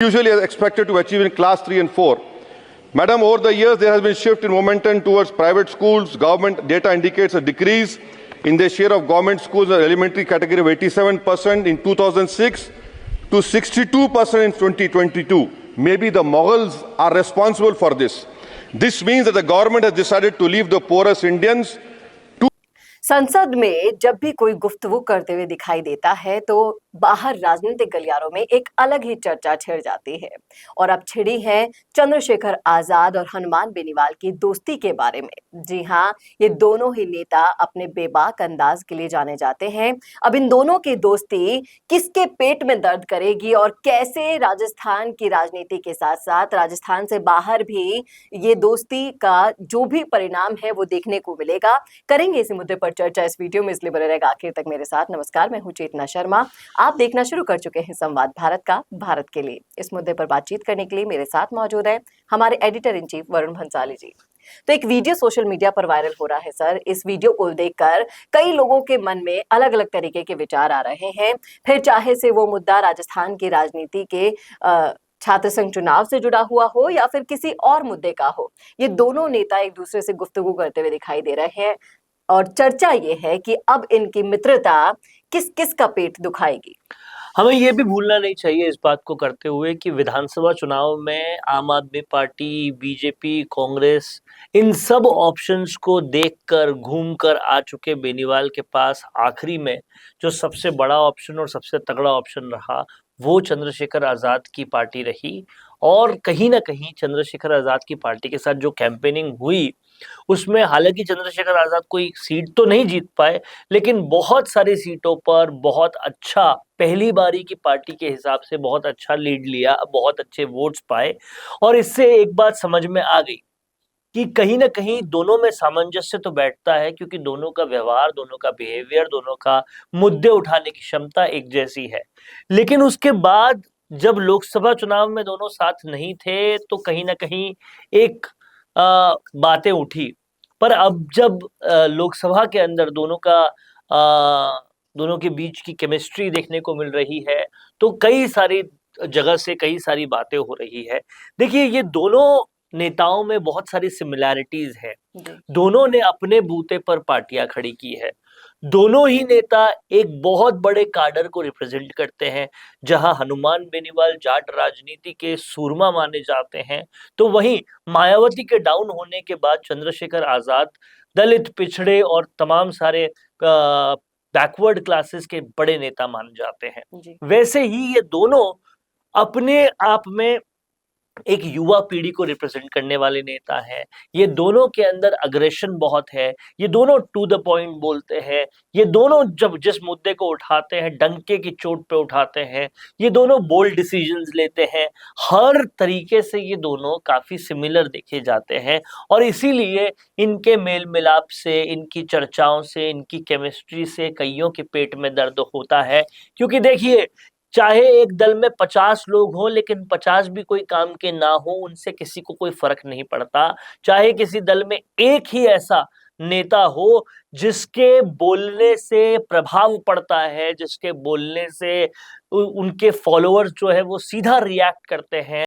usually are expected to achieve in class 3 and 4. Madam, over the years, there has been a shift in momentum towards private schools. Government data indicates a decrease in the share of government schools in the elementary category of 87% in 2006 to 62% in 2022. Maybe the Mughals are responsible for this. This means that the government has decided to leave the poorest Indians. संसद में जब भी कोई गुफ्तगू करते हुए दिखाई देता है तो बाहर राजनीतिक गलियारों में एक अलग ही चर्चा छिड़ जाती है और अब छिड़ी है चंद्रशेखर आजाद और हनुमान बेनीवाल की दोस्ती के बारे में। जी हाँ, ये दोनों ही नेता अपने बेबाक अंदाज के लिए जाने जाते हैं। अब इन दोनों की दोस्ती किसके पेट में दर्द करेगी और कैसे राजस्थान की राजनीति के साथ साथ राजस्थान से बाहर भी ये दोस्ती का जो भी परिणाम है वो देखने को मिलेगा, करेंगे इसी मुद्दे पर चर्चा इस वीडियो में, इसलिए बने रहेगा आखिर तक मेरे साथ। नमस्कार, मैं हूं चेतना शर्मा। आप देखना शुरू कर चुके हैं संवाद भारत का, भारत के लिए। इस मुद्दे पर बातचीत करने के लिए मेरे साथ मौजूद है हमारे editor in chief Varun Bhansali ji. तो एक वीडियो सोशल मीडिया पर वायरल हो रहा है सर। इस वीडियो को देखकर कई लोगों के मन में अलग अलग तरीके के विचार आ रहे हैं, फिर चाहे से वो मुद्दा राजस्थान की राजनीति के छात्र संघ चुनाव से जुड़ा हुआ हो या फिर किसी और मुद्दे का हो। ये दोनों नेता एक दूसरे से गुफ्तगू करते हुए दिखाई दे रहे हैं और चर्चा ये है कि अब इनकी मित्रता किस किस का पेट दुखाएगी। हमें ये भी भूलना नहीं चाहिए इस बात को करते हुए कि विधानसभा चुनाव में आम आदमी पार्टी, बीजेपी, कांग्रेस, इन सब ऑप्शंस को देखकर घूमकर आ चुके बेनीवाल के पास आखिरी में जो सबसे बड़ा ऑप्शन और सबसे तगड़ा ऑप्शन रहा वो चंद्रशेखर आजाद की पार्टी रही। और कहीं ना कहीं चंद्रशेखर आजाद की पार्टी के साथ जो कैंपेनिंग हुई उसमें हालांकि चंद्रशेखर आजाद कोई सीट तो नहीं जीत पाए, लेकिन बहुत सारी सीटों पर बहुत अच्छा, पहली बारी की पार्टी के हिसाब से बहुत अच्छा लीड लिया, बहुत अच्छे वोट्स पाए। और इससे एक बात समझ में आ गई कि कहीं ना कहीं दोनों में सामंजस्य तो बैठता है, क्योंकि दोनों का व्यवहार, दोनों का बिहेवियर, दोनों का मुद्दे उठाने की क्षमता एक जैसी है। लेकिन उसके बाद जब लोकसभा चुनाव में दोनों साथ नहीं थे तो कहीं ना कहीं एक बातें उठी। पर अब जब लोकसभा के अंदर दोनों के बीच की केमिस्ट्री देखने को मिल रही है तो कई सारी जगह से कई सारी बातें हो रही है। देखिए, ये दोनों नेताओं में बहुत सारी सिमिलैरिटीज है। दोनों ने अपने बूते पर पार्टियां खड़ी की है। दोनों ही नेता एक बहुत बड़े काडर को रिप्रेजेंट करते हैं। जहां हनुमान बेनीवाल जाट राजनीति के सूरमा माने जाते हैं, तो वहीं मायावती के डाउन होने के बाद चंद्रशेखर आजाद दलित, पिछड़े और तमाम सारे बैकवर्ड क्लासेस के बड़े नेता माने जाते हैं। वैसे ही ये दोनों अपने आप में एक युवा पीढ़ी को रिप्रेजेंट करने वाले नेता हैं। ये दोनों के अंदर अग्रेशन बहुत है, ये दोनों टू द पॉइंट बोलते हैं, ये दोनों जब जिस मुद्दे को उठाते हैं डंके की चोट पे उठाते हैं, ये दोनों बोल्ड डिसीजंस लेते हैं। हर तरीके से ये दोनों काफी सिमिलर देखे जाते हैं और इसीलिए इनके मेल मिलाप से, इनकी चर्चाओं से, इनकी केमिस्ट्री से कईयों के पेट में दर्द होता है। क्योंकि देखिए, चाहे एक दल में 50 लोग हों लेकिन 50 भी कोई काम के ना हो, उनसे किसी को कोई फर्क नहीं पड़ता। चाहे किसी दल में एक ही ऐसा नेता हो जिसके बोलने से प्रभाव पड़ता है, जिसके बोलने से उनके फॉलोअर्स जो है वो सीधा रिएक्ट करते हैं,